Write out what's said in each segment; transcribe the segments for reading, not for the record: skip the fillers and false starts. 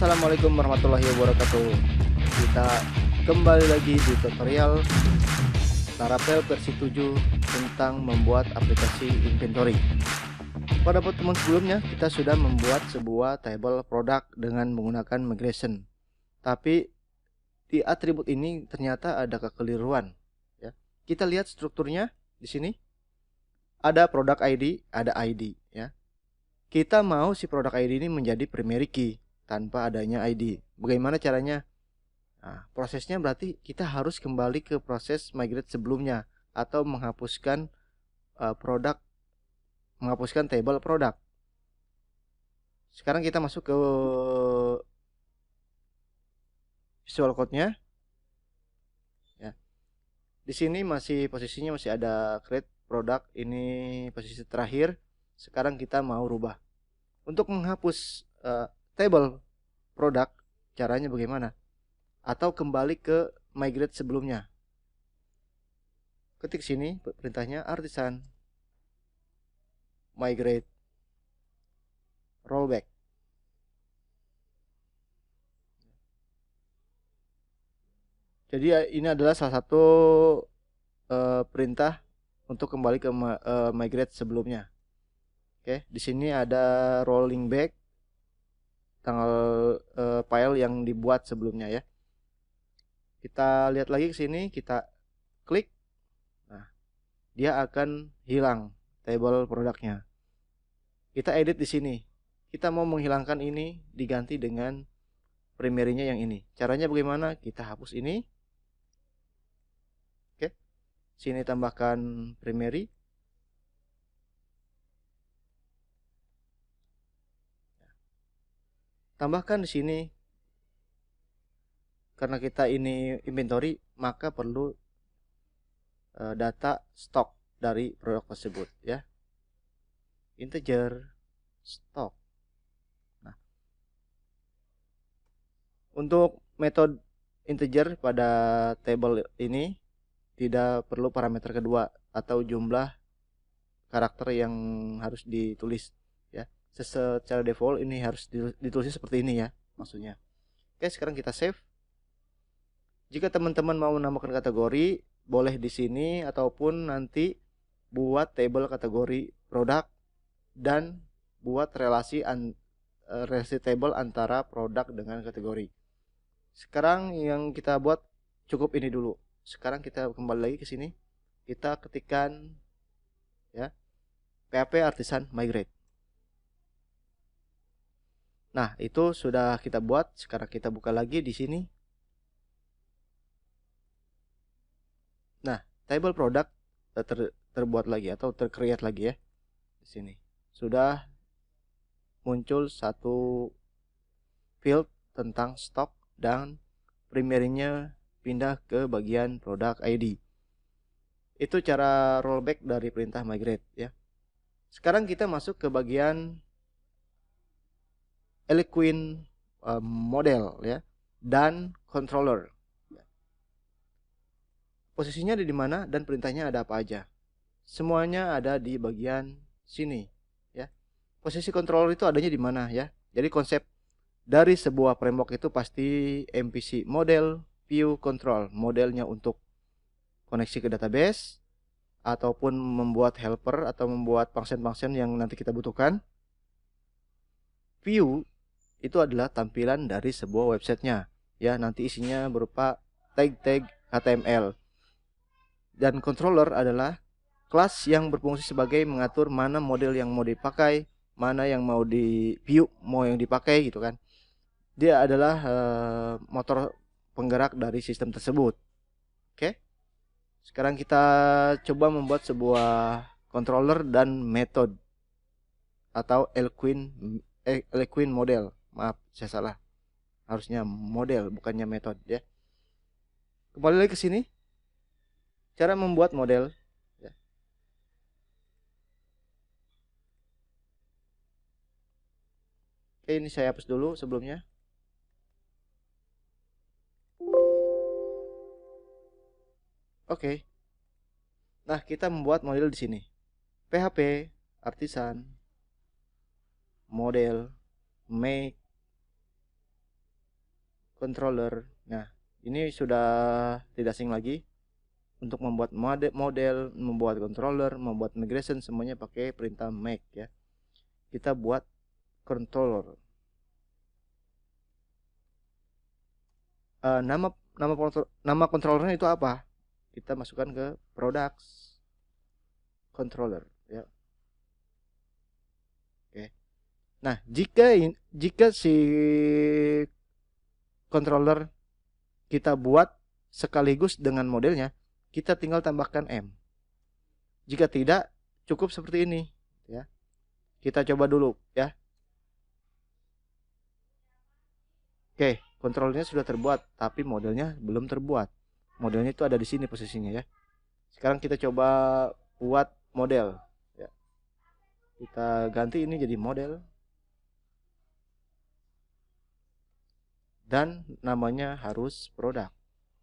Assalamualaikum warahmatullahi wabarakatuh. Kita kembali lagi di tutorial Laravel versi 7 tentang membuat aplikasi inventory. Pada pertemuan sebelumnya kita sudah membuat sebuah table product dengan menggunakan migration. Tapi di atribut ini ternyata ada kekeliruan ya. Kita lihat strukturnya di sini. Ada product ID, ada ID ya. Kita mau si product ID ini menjadi primary key tanpa adanya ID. Bagaimana caranya? Nah, prosesnya berarti kita harus kembali ke proses migrate sebelumnya atau menghapuskan menghapuskan table product. Sekarang kita masuk ke Visual Code-nya. Ya. Di sini posisinya masih ada create product, ini posisi terakhir. Sekarang kita mau rubah. Untuk menghapus table product, caranya bagaimana? Atau kembali ke migrate sebelumnya. Ketik sini perintahnya artisan migrate rollback. Jadi ini adalah salah satu perintah untuk kembali ke migrate sebelumnya. Oke, di sini ada rolling back tanggal file yang dibuat sebelumnya ya. Kita lihat lagi ke sini, kita klik. Nah, dia akan hilang table produknya. Kita edit di sini. Kita mau menghilangkan ini diganti dengan primary-nya yang ini. Caranya bagaimana? Kita hapus ini. Oke. Sini tambahkan primary. Tambahkan di sini. Karena kita ini inventory, maka perlu data stok dari produk tersebut ya. Integer stok. Nah, untuk metode integer pada table ini tidak perlu parameter kedua atau jumlah karakter yang harus ditulis ya. Secara default ini harus ditulis seperti ini ya maksudnya. Oke, sekarang kita save. Jika teman-teman mau menambahkan kategori, boleh di sini ataupun nanti buat table kategori produk dan buat relasi table antara produk dengan kategori. Sekarang yang kita buat cukup ini dulu. Sekarang kita kembali lagi ke sini. Kita ketikkan ya PHP artisan migrate. Nah, itu sudah kita buat. Sekarang kita buka lagi di sini. Nah, table product terbuat lagi atau tercreate lagi ya. Di sini sudah muncul satu field tentang stok dan primary-nya pindah ke bagian product ID. Itu cara rollback dari perintah migrate ya. Sekarang kita masuk ke bagian Eloquent model ya dan controller. Posisinya ada di mana dan perintahnya ada apa aja. Semuanya ada di bagian sini ya. Posisi controller itu adanya di mana ya. Jadi konsep dari sebuah framework itu pasti MVC, model view control, modelnya untuk koneksi ke database ataupun membuat helper atau membuat function-function yang nanti kita butuhkan. View itu adalah tampilan dari sebuah websitenya ya, nanti isinya berupa tag-tag HTML. Dan controller adalah kelas yang berfungsi sebagai mengatur mana model yang mau dipakai, mana yang mau di view, mau yang dipakai gitu kan. Dia adalah motor penggerak dari sistem tersebut. Oke. Sekarang kita coba membuat sebuah controller dan metode atau Eloquent model. Maaf, saya salah. Harusnya model bukannya metode ya. Kembali lagi ke sini. Cara membuat model ya. Oke, ini saya hapus dulu sebelumnya. Oke. Nah, kita membuat model di sini. PHP artisan model make controller. Nah, ini sudah tidak asing lagi. Untuk membuat model, membuat controller, membuat migration, semuanya pakai perintah make ya. Kita buat controller. Nama controllernya itu apa? Kita masukkan ke products controller ya. Oke. Nah, jika si controller kita buat sekaligus dengan modelnya, kita tinggal tambahkan M. Jika tidak, cukup seperti ini ya. Kita coba dulu ya. Oke, kontrolnya sudah terbuat, tapi modelnya belum terbuat. Modelnya itu ada di sini posisinya ya. Sekarang kita coba buat model ya. Kita ganti ini jadi model. Dan namanya harus produk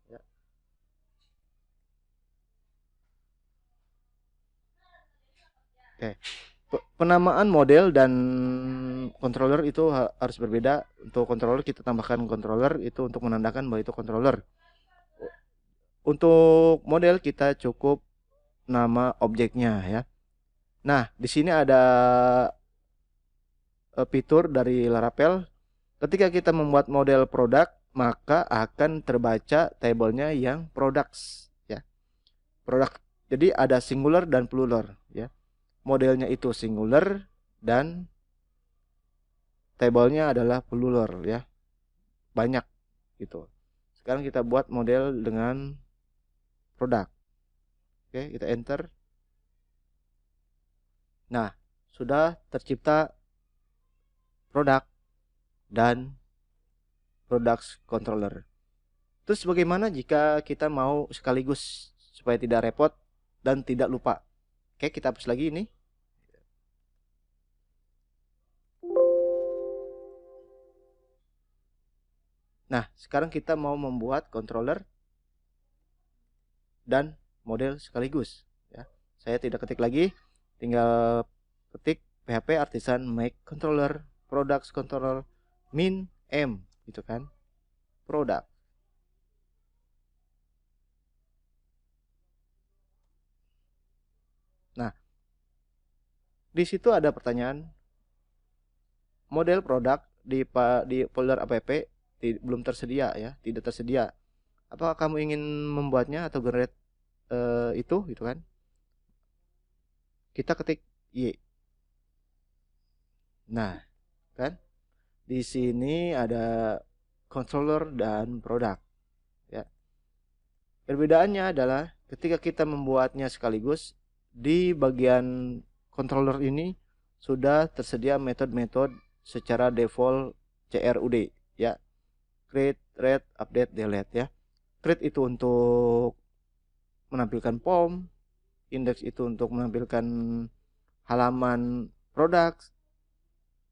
ya. Oke. Penamaan model dan controller itu harus berbeda. Untuk controller kita tambahkan controller itu untuk menandakan bahwa itu controller. Untuk model kita cukup nama objeknya ya. Nah, di sini ada fitur dari Laravel. Ketika kita membuat model produk, maka akan terbaca tabelnya yang products ya. Produk. Jadi ada singular dan plural ya. Modelnya itu singular dan tabelnya adalah plural ya. Banyak gitu. Sekarang kita buat model dengan produk. Oke, kita enter. Nah, sudah tercipta produk dan products controller. Terus bagaimana jika kita mau sekaligus supaya tidak repot dan tidak lupa? Oke, kita hapus lagi ini. Nah, sekarang kita mau membuat controller dan model sekaligus ya. Saya tidak ketik lagi, tinggal ketik PHP artisan make controller products controller min m gitu kan, produk. Nah, di situ ada pertanyaan model produk di folder app belum tersedia ya, tidak tersedia. Apakah kamu ingin membuatnya atau generate itu gitu kan? Kita ketik Y. Nah, kan? Di sini ada controller dan produk ya. Perbedaannya adalah ketika kita membuatnya sekaligus, di bagian controller ini sudah tersedia metode-metode secara default CRUD ya. Create, read, update, delete ya. Create itu untuk menampilkan form, index itu untuk menampilkan halaman produk,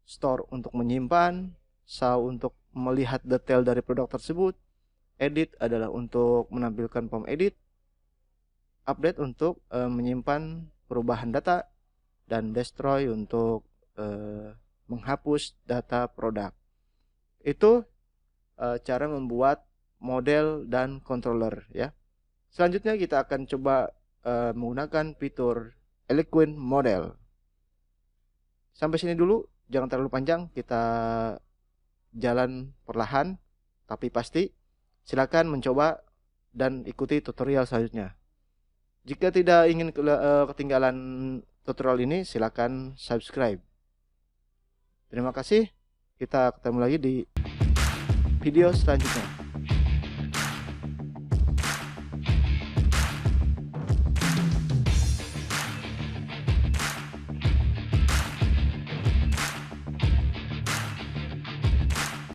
store untuk menyimpan, show untuk melihat detail dari produk tersebut, edit adalah untuk menampilkan form edit, update untuk menyimpan perubahan data, dan destroy untuk menghapus data produk. Itu cara membuat model dan controller ya. Selanjutnya kita akan coba menggunakan fitur Eloquent Model. Sampai sini dulu, jangan terlalu panjang, kita jalan perlahan tapi pasti. Silakan mencoba dan ikuti tutorial selanjutnya. Jika tidak ingin ketinggalan tutorial ini, silakan subscribe. Terima kasih. Kita ketemu lagi di video selanjutnya.